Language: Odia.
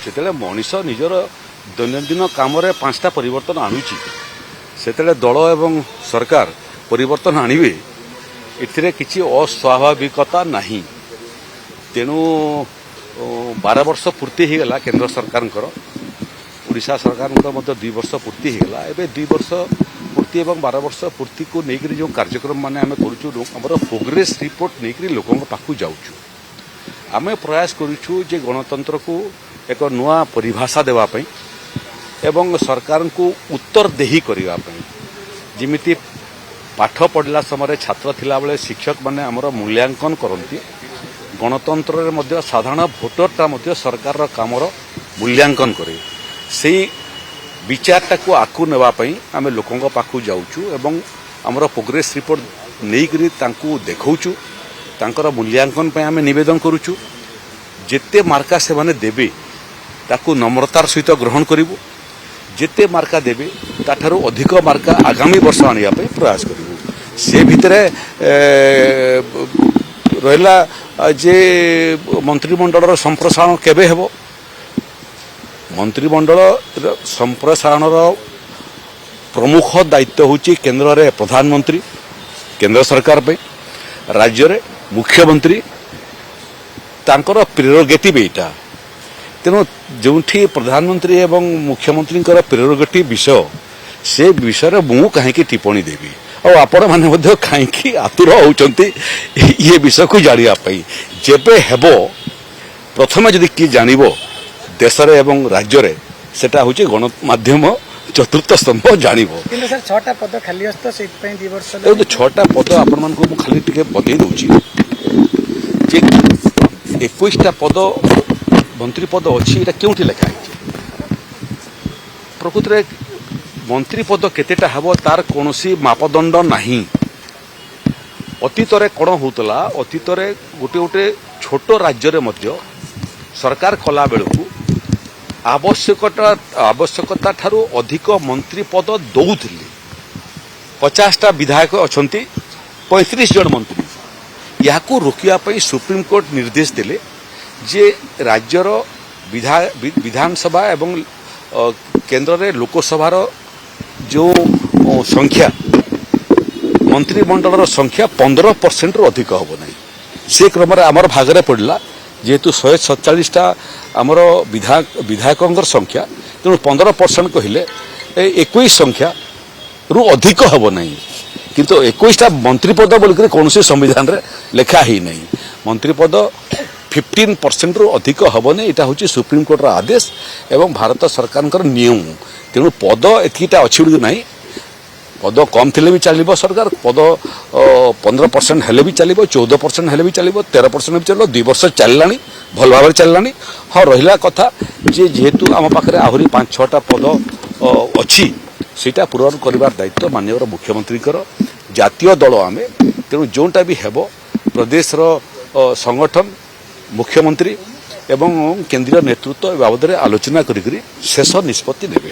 ସେତେବେଳେ ମଣିଷ ନିଜର ଦୈନନ୍ଦିନ କାମରେ 5ଟା ପରିବର୍ତ୍ତନ ଆଣୁଛି ସେତେବେଳେ ଦଳ ଏବଂ ସରକାର ପରିବର୍ତ୍ତନ ଆଣିବେ ଏଥିରେ କିଛି ଅସ୍ୱାଭାବିକତା ନାହିଁ। ତେଣୁ 12 ବର୍ଷ ପୂର୍ତ୍ତି ହୋଇଗଲା କେନ୍ଦ୍ର ସରକାରଙ୍କର, ଓଡ଼ିଶା ସରକାରଙ୍କର ମଧ୍ୟ 2 ବର୍ଷ ପୂର୍ତ୍ତି ହୋଇଗଲା। ଏବେ 2 ବର୍ଷ ପୂର୍ତ୍ତି ଏବଂ 12 ବର୍ଷ ପୂର୍ତ୍ତିକୁ ନେଇକରି ଯେଉଁ କାର୍ଯ୍ୟକ୍ରମ ମାନେ ଆମେ କରୁଛୁ ଆମର ପ୍ରୋଗ୍ରେସ୍ ରିପୋର୍ଟ ନେଇକରି ଲୋକଙ୍କ ପାଖକୁ ଯାଉଛୁ। ଆମେ ପ୍ରୟାସ କରୁଛୁ ଯେ ଗଣତନ୍ତ୍ରକୁ ଏକ ନୂଆ ପରିଭାଷା ଦେବା ପାଇଁ ଏବଂ ସରକାରଙ୍କୁ ଉତ୍ତରଦେହି କରିବା ପାଇଁ। ଯେମିତି ପାଠ ପଢ଼ିଲା ସମୟରେ ଛାତ୍ର ଥିଲାବେଳେ ଶିକ୍ଷକମାନେ ଆମର ମୂଲ୍ୟାଙ୍କନ କରନ୍ତି, ଗଣତନ୍ତ୍ରରେ ମଧ୍ୟ ସାଧାରଣ ଭୋଟରଟା ମଧ୍ୟ ସରକାରର କାମର ମୂଲ୍ୟାଙ୍କନ କରେ। ସେହି ବିଚାରଟାକୁ ଆଗକୁ ନେବା ପାଇଁ ଆମେ ଲୋକଙ୍କ ପାଖକୁ ଯାଉଛୁ ଏବଂ ଆମର ପ୍ରୋଗ୍ରେସ୍ ରିପୋର୍ଟ ନେଇକରି ତାଙ୍କୁ ଦେଖାଉଛୁ। ତାଙ୍କର ମୂଲ୍ୟାଙ୍କନ ପାଇଁ ଆମେ ନିବେଦନ କରୁଛୁ। ଯେତେ ମାର୍କା ସେମାନେ ଦେବେ ତାକୁ ନମ୍ରତାର ସହିତ ଗ୍ରହଣ କରିବୁ। ଯେତେ ମାର୍କା ଦେବେ ତାଠାରୁ ଅଧିକ ମାର୍କା ଆଗାମୀ ବର୍ଷ ଆଣିବା ପାଇଁ ପ୍ରୟାସ କରିବୁ। ସେ ଭିତରେ ରହିଲା ଯେ ମନ୍ତ୍ରିମଣ୍ଡଳର ସମ୍ପ୍ରସାରଣ କେବେ ହେବ। ମନ୍ତ୍ରିମଣ୍ଡଳ ସମ୍ପ୍ରସାରଣର ପ୍ରମୁଖ ଦାୟିତ୍ୱ ହେଉଛି କେନ୍ଦ୍ରରେ ପ୍ରଧାନମନ୍ତ୍ରୀ, କେନ୍ଦ୍ର ସରକାର ପାଇଁ, ରାଜ୍ୟରେ ମୁଖ୍ୟମନ୍ତ୍ରୀ, ତାଙ୍କର ପ୍ରେରୋଗେଟିଭ୍ ଏଇଟା। ତେଣୁ ଯେଉଁଠି ପ୍ରଧାନମନ୍ତ୍ରୀ ଏବଂ ମୁଖ୍ୟମନ୍ତ୍ରୀଙ୍କର ପ୍ରେରୋଗେଟିଭ୍ ବିଷୟ, ସେ ବିଷୟରେ ମୁଁ କାହିଁକି ଟିପ୍ପଣୀ ଦେବି ଆଉ ଆପଣମାନେ ମଧ୍ୟ କାହିଁକି ଆତୁର ହେଉଛନ୍ତି ଏ ବିଷୟକୁ ଜାଣିବା ପାଇଁ। ଯେବେ ହେବ ପ୍ରଥମେ ଯଦି କିଏ ଜାଣିବ ଦେଶରେ ଏବଂ ରାଜ୍ୟରେ ସେଟା ହେଉଛି ଗଣମାଧ୍ୟମ ଚତୁର୍ଥ ସ୍ତମ୍ଭ ଜାଣିବ। କିନ୍ତୁ ସାର୍ 6ଟା ପଦ ଖାଲି ଅଛି ତ ସେଇଥିପାଇଁ 2 ବର୍ଷ। 6ଟା ପଦ ଆପଣମାନଙ୍କୁ ମୁଁ ଖାଲି ଟିକେ ବତେଇ ଦେଉଛି ଯେ 21ଟା ପଦ ମନ୍ତ୍ରୀ ପଦ ଅଛି। ଏଇଟା କେଉଁଠି ଲେଖା ହେଇଛି? ପ୍ରକୃତରେ ମନ୍ତ୍ରୀ ପଦ କେତେଟା ହେବ ତାର କୌଣସି ମାପଦଣ୍ଡ ନାହିଁ। ଅତୀତରେ କ'ଣ ହେଉଥିଲା, ଅତୀତରେ ଗୋଟେ ଛୋଟ ରାଜ୍ୟରେ ମଧ୍ୟ ସରକାର କଲା ବେଳକୁ ଆବଶ୍ୟକତା ଠାରୁ ଅଧିକ ମନ୍ତ୍ରୀ ପଦ ଦେଉଥିଲେ। 50ଟା ବିଧାୟକ ଅଛନ୍ତି, 35 ଜଣ ମନ୍ତ୍ରୀ। ଏହାକୁ ରୋକିବା ପାଇଁ ସୁପ୍ରିମକୋର୍ଟ ନିର୍ଦ୍ଦେଶ ଦେଲେ ଯେ ରାଜ୍ୟର ବିଧାନସଭା ଏବଂ କେନ୍ଦ୍ରରେ ଲୋକସଭାର ଯେଉଁ ସଂଖ୍ୟା, ମନ୍ତ୍ରିମଣ୍ଡଳର ସଂଖ୍ୟା 15%ରୁ ଅଧିକ ହେବ ନାହିଁ। ସେ କ୍ରମରେ ଆମର ଭାଗରେ ପଡ଼ିଲା ଯେହେତୁ 147ଟା ଆମର ବିଧାୟକଙ୍କର ସଂଖ୍ୟା, ତେଣୁ 15% କହିଲେ 21 ସଂଖ୍ୟାରୁ ଅଧିକ ହେବ ନାହିଁ। କିନ୍ତୁ 21ଟା ମନ୍ତ୍ରୀପଦ ବୋଲିକରି କୌଣସି ସମ୍ବିଧାନରେ ଲେଖା ହେଇନାହିଁ। ମନ୍ତ୍ରୀପଦ 15%ରୁ ଅଧିକ ହେବନି। ଏଇଟା ହେଉଛି ସୁପ୍ରିମକୋର୍ଟର ଆଦେଶ ଏବଂ ଭାରତ ସରକାରଙ୍କର ନିୟମ। ତେଣୁ ପଦ ଏତିକିଟା ଅଛି ବୋଲି ନାହିଁ। ପଦ କମ୍ ଥିଲେ ବି ଚାଲିବ, ସରକାର ପଦ 15% ହେଲେ ବି ଚାଲିବ, 14% ହେଲେ ବି ଚାଲିବ, 13% ବି ଚାଲିବ। 2 ବର୍ଷ ଚାଲିଲାଣି, ଭଲ ଭାବରେ ଚାଲିଲାଣି। ହଁ, ରହିଲା କଥା ଯେ ଯେହେତୁ ଆମ ପାଖରେ ଆହୁରି 5-6ଟା ପଦ ଅଛି, ସେଇଟା ପୂରଣ କରିବାର ଦାୟିତ୍ୱ ମାନ୍ୟବର ମୁଖ୍ୟମନ୍ତ୍ରୀଙ୍କର। ଜାତୀୟ ଦଳ ଆମେ, ତେଣୁ ଯେଉଁଟା ବି ହେବ ପ୍ରଦେଶର ସଂଗଠନ, ମୁଖ୍ୟମନ୍ତ୍ରୀ ଏବଂ କେନ୍ଦ୍ରୀୟ ନେତୃତ୍ୱ ଏ ବାବଦରେ ଆଲୋଚନା କରିକରି ଶେଷ ନିଷ୍ପତ୍ତି ନେବେ।